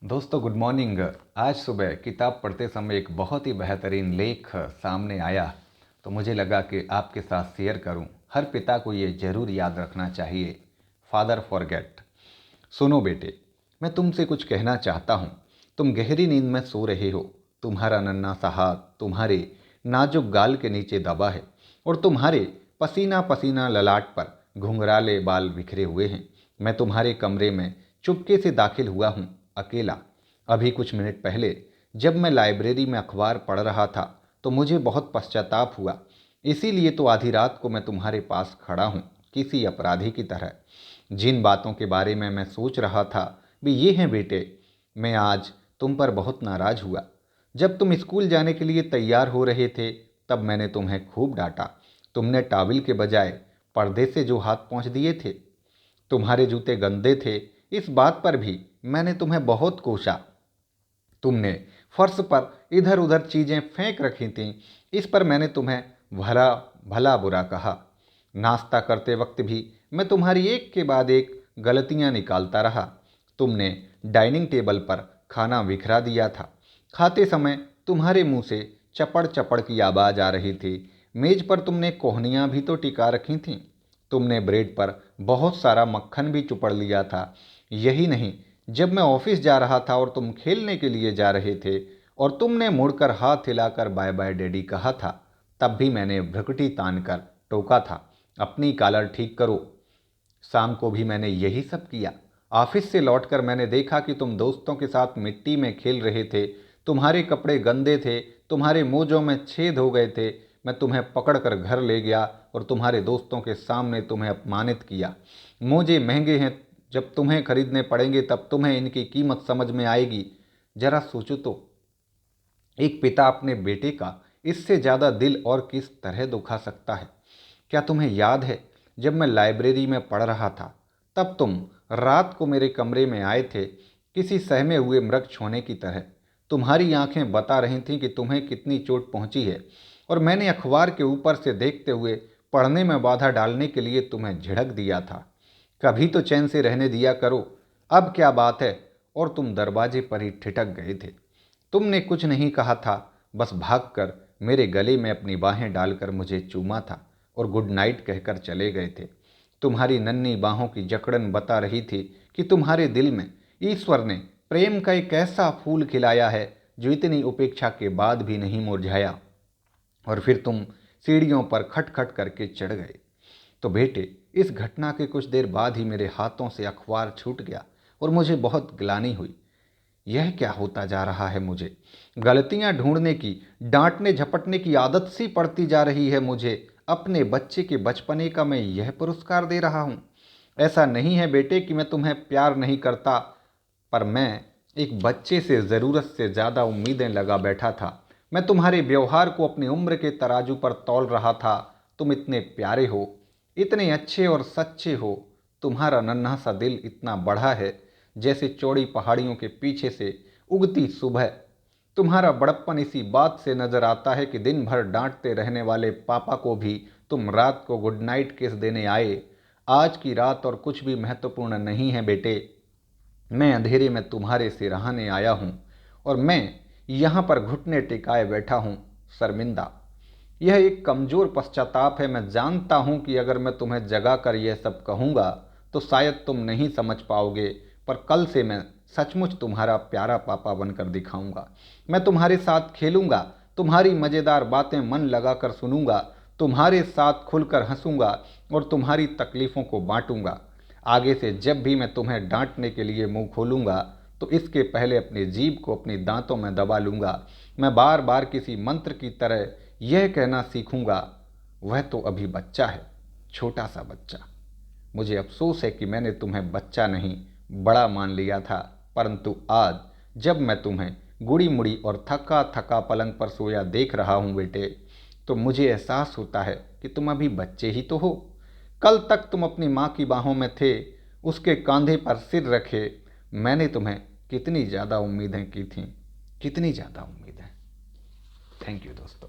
दोस्तों good morning. आज सुबह किताब पढ़ते समय एक बहुत ही बेहतरीन लेख सामने आया तो मुझे लगा कि आपके साथ शेयर करूं। हर पिता को ये ज़रूर याद रखना चाहिए, फादर फॉरगेट। सुनो बेटे, मैं तुमसे कुछ कहना चाहता हूँ। तुम गहरी नींद में सो रहे हो। तुम्हारा नन्हा सा हाथ तुम्हारे नाजुक गाल के नीचे दबा है और तुम्हारे पसीना पसीना ललाट पर घुंघराले बाल बिखरे हुए हैं। मैं तुम्हारे कमरे में चुपके से दाखिल हुआ हूँ, अकेला। अभी कुछ मिनट पहले जब मैं लाइब्रेरी में अखबार पढ़ रहा था तो मुझे बहुत पश्चाताप हुआ। इसीलिए तो आधी रात को मैं तुम्हारे पास खड़ा हूँ, किसी अपराधी की तरह। जिन बातों के बारे में मैं सोच रहा था वे ये हैं बेटे, मैं आज तुम पर बहुत नाराज हुआ। जब तुम स्कूल जाने के लिए तैयार हो रहे थे तब मैंने तुम्हें खूब डांटा। तुमने टॉवल के बजाय पर्दे से जो हाथ पोंछ दिए थे। तुम्हारे जूते गंदे थे, इस बात पर भी मैंने तुम्हें बहुत कोसा। तुमने फर्श पर इधर उधर चीजें फेंक रखी थीं, इस पर मैंने तुम्हें भला भला बुरा कहा। नाश्ता करते वक्त भी मैं तुम्हारी एक के बाद एक गलतियां निकालता रहा। तुमने डाइनिंग टेबल पर खाना बिखरा दिया था। खाते समय तुम्हारे मुंह से चपड़ चपड़ की आवाज आ रही थी। मेज पर तुमने कोहनियां भी तो टिका रखी थीं। तुमने ब्रेड पर बहुत सारा मक्खन भी चुपड़ लिया था। यही नहीं, जब मैं ऑफिस जा रहा था और तुम खेलने के लिए जा रहे थे और तुमने मुड़कर हाथ हिलाकर बाय बाय डैडी कहा था, तब भी मैंने भ्रुकुटी तान कर टोका था, अपनी कॉलर ठीक करो। शाम को भी मैंने यही सब किया। ऑफिस से लौटकर मैंने देखा कि तुम दोस्तों के साथ मिट्टी में खेल रहे थे। तुम्हारे कपड़े गंदे थे, तुम्हारे मोजों में छेद हो गए थे। मैं तुम्हें पकड़कर घर ले गया और तुम्हारे दोस्तों के सामने तुम्हें अपमानित किया। मोजे महंगे हैं, जब तुम्हें खरीदने पड़ेंगे तब तुम्हें इनकी कीमत समझ में आएगी। जरा सोचो तो, एक पिता अपने बेटे का इससे ज़्यादा दिल और किस तरह दुखा सकता है। क्या तुम्हें याद है, जब मैं लाइब्रेरी में पढ़ रहा था तब तुम रात को मेरे कमरे में आए थे, किसी सहमे हुए मृग छोने की तरह। तुम्हारी आंखें बता रही थीं कि तुम्हें कितनी चोट पहुंची है और मैंने अखबार के ऊपर से देखते हुए पढ़ने में बाधा डालने के लिए तुम्हें झिड़क दिया था। कभी तो चैन से रहने दिया करो, अब क्या बात है। और तुम दरवाजे पर ही ठिठक गए थे। तुमने कुछ नहीं कहा था, बस भागकर मेरे गले में अपनी बाहें डालकर मुझे चूमा था और गुड नाइट कहकर चले गए थे। तुम्हारी नन्ही बाहों की जकड़न बता रही थी कि तुम्हारे दिल में ईश्वर ने प्रेम का एक ऐसा फूल खिलाया है जो इतनी उपेक्षा के बाद भी नहीं मुरझाया। और फिर तुम सीढ़ियों पर खटखट करके चढ़ गए। तो बेटे, इस घटना के कुछ देर बाद ही मेरे हाथों से अखबार छूट गया और मुझे बहुत ग्लानि हुई। यह क्या होता जा रहा है मुझे? गलतियां ढूंढने की, डांटने झपटने की आदत सी पड़ती जा रही है मुझे। अपने बच्चे के बचपने का मैं यह पुरस्कार दे रहा हूं। ऐसा नहीं है बेटे कि मैं तुम्हें प्यार नहीं करता, पर मैं एक बच्चे से ज़रूरत से ज़्यादा उम्मीदें लगा बैठा था। मैं तुम्हारे व्यवहार को अपनी उम्र के तराजू पर तौल रहा था। तुम इतने प्यारे हो, इतने अच्छे और सच्चे हो। तुम्हारा नन्हा सा दिल इतना बड़ा है जैसे चौड़ी पहाड़ियों के पीछे से उगती सुबह। तुम्हारा बड़प्पन इसी बात से नजर आता है कि दिन भर डांटते रहने वाले पापा को भी तुम रात को गुड नाइट किस देने आए। आज की रात और कुछ भी महत्वपूर्ण नहीं है बेटे। मैं अंधेरे में तुम्हारे सिरहाने आया हूँ और मैं यहाँ पर घुटने टिकाए बैठा हूँ, शर्मिंदा। यह एक कमज़ोर पश्चाताप है। मैं जानता हूँ कि अगर मैं तुम्हें जगा कर यह सब कहूँगा तो शायद तुम नहीं समझ पाओगे, पर कल से मैं सचमुच तुम्हारा प्यारा पापा बनकर दिखाऊंगा। मैं तुम्हारे साथ खेलूंगा, तुम्हारी मज़ेदार बातें मन लगाकर सुनूंगा, तुम्हारे साथ खुलकर हंसूंगा और तुम्हारी तकलीफ़ों को बांटूंगा। आगे से जब भी मैं तुम्हें डांटने के लिए मुंह खोलूंगा तो इसके पहले अपनी जीभ को अपनी दांतों में दबा लूंगा। मैं बार बार किसी मंत्र की तरह यह कहना सीखूंगा, वह तो अभी बच्चा है, छोटा सा बच्चा। मुझे अफसोस है कि मैंने तुम्हें बच्चा नहीं, बड़ा मान लिया था, परंतु आज जब मैं तुम्हें गुड़ी मुड़ी और थका थका पलंग पर सोया देख रहा हूँ बेटे, तो मुझे एहसास होता है कि तुम अभी बच्चे ही तो हो। कल तक तुम अपनी माँ की बाहों में थे, उसके कंधे पर सिर रखे। मैंने तुम्हें कितनी ज़्यादा उम्मीदें की थीं, कितनी ज़्यादा उम्मीदें। थैंक यू दोस्तों।